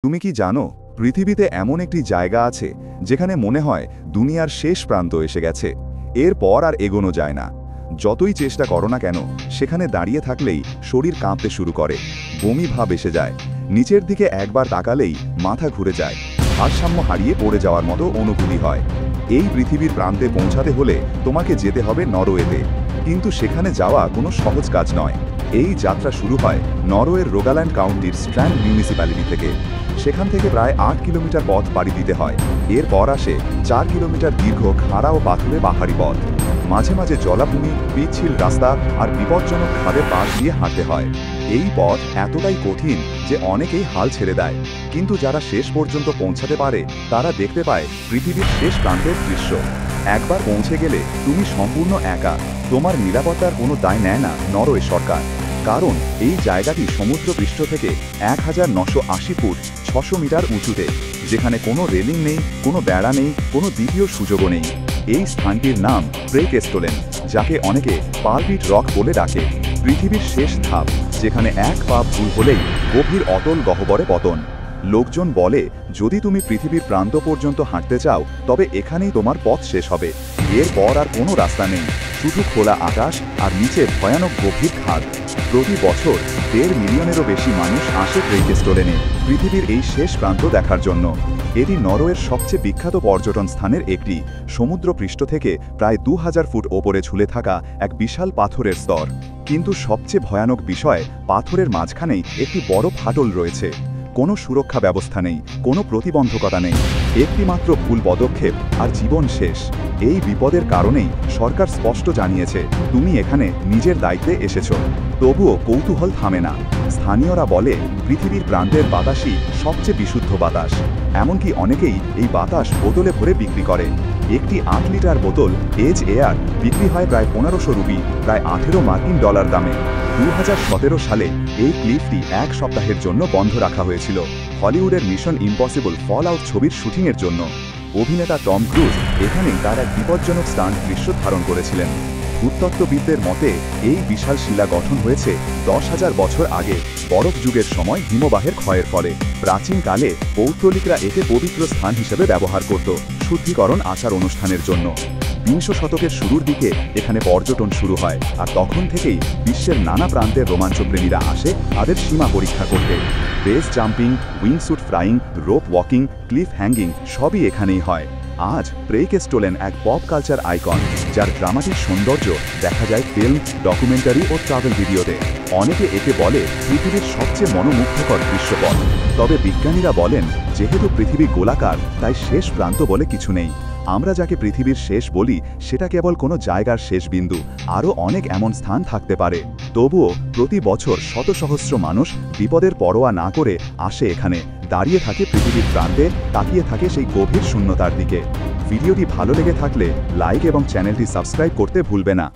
তুমি কি জানো পৃথিবীতে এমন একটি জায়গা আছে যেখানে মনে হয় দুনিয়ার শেষ প্রান্ত এসে গেছে, এরপর আর এগোনো যায় না। যতই চেষ্টা করো না কেন, সেখানে দাঁড়িয়ে থাকলেই শরীর কাঁপতে শুরু করে, বমি ভাব এসে যায়, নিচের দিকে একবার তাকালেই মাথা ঘুরে যায়, ভারসাম্য হারিয়ে পড়ে যাওয়ার মতো অনুভূতি হয়। এই পৃথিবীর প্রান্তে পৌঁছাতে হলে তোমাকে যেতে হবে নরওয়েতে, কিন্তু সেখানে যাওয়া কোনো সহজ কাজ নয়। এই যাত্রা শুরু হয় নরওয়ের রোগাল্যান্ড কাউন্টির স্ট্র্যান্ড মিউনিসিপ্যালিটি থেকে। সেখান থেকে প্রায় ৮ কিলোমিটার পথ পাড়ি দিতে হয়। এরপর আসে ৪ কিলোমিটার দীর্ঘ খাড়া ও পাথুরে পাহাড়ি পথ। মাঝে মাঝে জলাভূমি, পিচ্ছিল রাস্তা আর বিপজ্জনক খাদের পাশ দিয়ে হাঁটতে হয়। এই পথ এতটাই কঠিন যে অনেকেই হাল ছেড়ে দেয়, কিন্তু যারা শেষ পর্যন্ত পৌঁছাতে পারে তারা দেখতে পায় পৃথিবীর শেষ প্রান্তের দৃশ্য। একবার পৌঁছে গেলে তুমি সম্পূর্ণ একা। তোমার নিরাপত্তার কোনো দায় নেয় না নরওয়ে সরকার, কারণ এই জায়গাটি সমুদ্রপৃষ্ঠ থেকে ১৯৮০ ফুট ৬০০ মিটার উঁচুতে, যেখানে কোনো রেলিং নেই, কোনো বেড়া নেই, কোনো দ্বিতীয় সুযোগও নেই। এই স্থানটির নাম প্রেকেস্টোলেন, যাকে অনেকে পালপিট রক বলে ডাকে। পৃথিবীর শেষ ধাপ, যেখানে এক পা ভুল হলেই গভীর অতল গহ্বরে পতন। লোকজন বলে, যদি তুমি পৃথিবীর প্রান্ত পর্যন্ত হাঁটতে চাও তবে এখানেই তোমার পথ শেষ হবে। এরপর আর কোনো রাস্তা নেই, শুধু খোলা আকাশ আর নিচে ভয়ানক গভীর খাদ। প্রতি বছর ১.৫ মিলিয়নেরও বেশি মানুষ আসে প্রেকেস্টোলেনে পৃথিবীর এই শেষ প্রান্ত দেখার জন্য। এটি নরওয়ের সবচেয়ে বিখ্যাত পর্যটন স্থানের একটি। সমুদ্রপৃষ্ঠ থেকে প্রায় ২০০০ ফুট ওপরে ঝুলে থাকা এক বিশাল পাথরের স্তর। কিন্তু সবচেয়ে ভয়ানক বিষয়, পাথরের মাঝখানেই একটি বড় ফাটল রয়েছে। কোনো সুরক্ষা ব্যবস্থা নেই, কোনো প্রতিবন্ধকতা নেই, একটিমাত্র ভুল পদক্ষেপ আর জীবন শেষ। এই বিপদের কারণেই সরকার স্পষ্ট জানিয়েছে, তুমি এখানে নিজের দায়িত্বে এসেছো। তবুও কৌতূহল থামে না। স্থানীয়রা বলে, পৃথিবীর প্রান্তের বাতাসই সবচেয়ে বিশুদ্ধ বাতাস। এমনকি অনেকেই এই বাতাস বোতলে ভরে বিক্রি করে। একটি ৮ লিটার বোতল এজ এয়ার বিক্রি হয় প্রায় ১৫০০ রুপি, প্রায় $১৮ দামে। ২০১৭ সালে এই ক্লিফটি এক সপ্তাহের জন্য বন্ধ রাখা হয়েছিল হলিউডের মিশন ইম্পসিবল ফল আউট ছবির শুটিংয়ের জন্য। অভিনেতা টম ক্রুজ এখানেই তার এক বিপজ্জনক স্টান্ট দৃশ্য ধারণ করেছিলেন। ভূতত্ত্ববিদদের মতে এই বিশাল শিলা গঠন হয়েছে ১০,০০০ বছর আগে, বরফ যুগের সময় হিমবাহের ক্ষয়ের ফলে। প্রাচীনকালে পৌত্তলিকরা একে পবিত্র স্থান হিসেবে ব্যবহার করত, শুদ্ধিকরণ আচার অনুষ্ঠানের জন্য। ২০ শতকের শুরুর দিকে এখানে পর্যটন শুরু হয়, আর তখন থেকেই বিশ্বের নানা প্রান্তের রোমাঞ্চপ্রেমীরা আসে তাদের সীমা পরীক্ষা করতে। Base jumping, wingsuit flying, rope walking, cliff hanging সবই এখানেই হয়। আজ প্রেকেস্টোলেন এক পপ কালচার আইকন, যার ড্রামাটিক সৌন্দর্য দেখা যায় ফিল্ম, ডকুমেন্টারি ও ট্রাভেল ভিডিওতে। অনেকে একে বলে পৃথিবীর সবচেয়ে মনোমুগ্ধকর দৃশ্যপট। তবে বিজ্ঞানীরা বলেন, যেহেতু পৃথিবী গোলাকার, তাই শেষ প্রান্ত বলে কিছু নেই। আমরা যাকে পৃথিবীর শেষ বলি, সেটা কেবল কোনো জায়গার শেষ বিন্দু। আরও অনেক এমন স্থান থাকতে পারে। তবুও প্রতি বছর শত সহস্র মানুষ বিপদের পরোয়া না করে আসে এখানে, দাঁড়িয়ে থাকে পৃথিবীর প্রান্তে, তাকিয়ে থাকে সেই গভীর শূন্যতার দিকে। ভিডিওটি ভালো লেগে থাকলে লাইক এবং চ্যানেলটি সাবস্ক্রাইব করতে ভুলবে না।